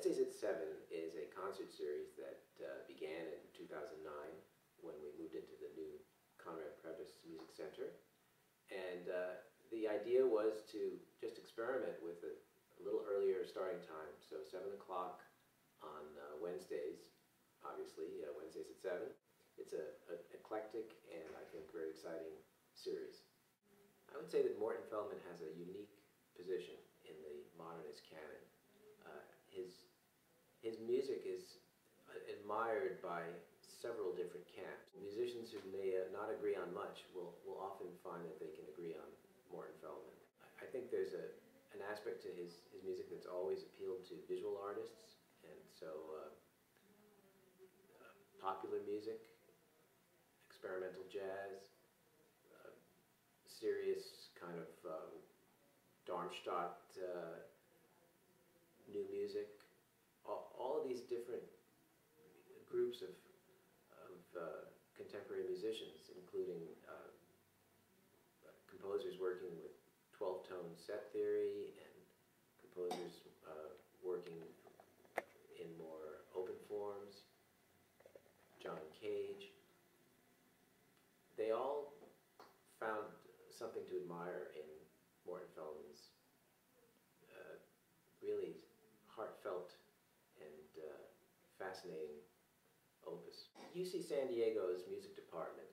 Wednesdays at 7 is a concert series that began in 2009 when we moved into the new Chromatic Field Music Center. And the idea was to just experiment with a little earlier starting time, so 7 o'clock on Wednesdays, obviously, Wednesdays at 7. It's an eclectic and I think very exciting series. I would say that Morton Feldman has a unique position in the modernist canon. His music is admired by several different camps. Musicians who may not agree on much will often find that they can agree on Morton Feldman. I think there's an aspect to his music that's always appealed to visual artists, and so popular music, experimental jazz, serious kind of Darmstadt new music, all of these different groups of contemporary musicians, including composers working with 12-tone set theory and composers working in more open forms, John Cage. They all found something to admire in Morton Feldman's really heartfelt and fascinating opus. UC San Diego's music department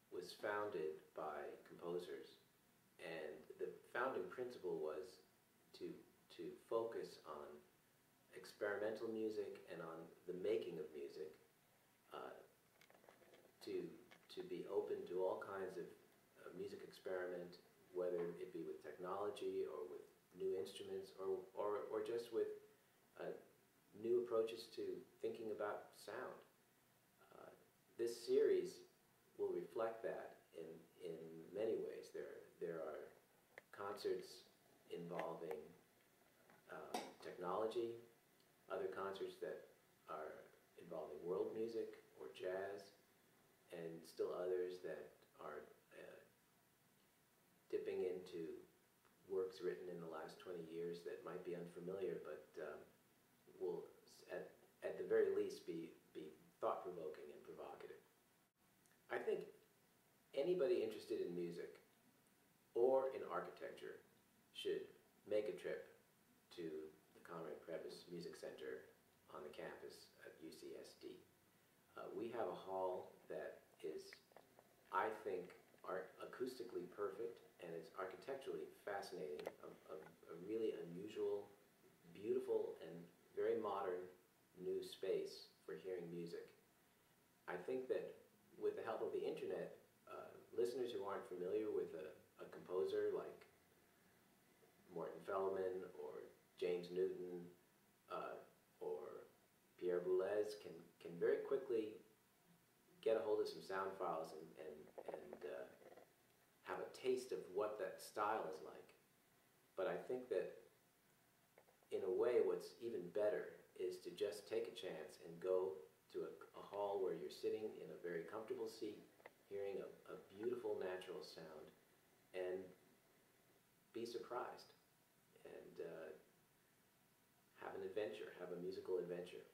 was founded by composers, and the founding principle was to focus on experimental music and on the making of music, to be open to all kinds of music experiment, whether it be with technology or with new instruments or just with new approaches to thinking about sound. This series will reflect that in many ways. There are concerts involving technology, other concerts that are involving world music or jazz, and still others that are dipping into works written in the last 20 years that might be unfamiliar, but will, at the very least, be thought-provoking and provocative. I think anybody interested in music or in architecture should make a trip to the Chromatic Field Music Center on the campus at UCSD. We have a hall that is, I think, acoustically perfect, and it's architecturally fascinating, a really unusual, beautiful, and very modern new space for hearing music. I think that with the help of the internet, listeners who aren't familiar with a composer like Morton Feldman or James Newton or Pierre Boulez can very quickly get a hold of some sound files and have a taste of what that style is like. But I think that in a way what's even better is to just take a chance and go to a hall where you're sitting in a very comfortable seat, hearing a beautiful natural sound, and be surprised and have an adventure, have a musical adventure.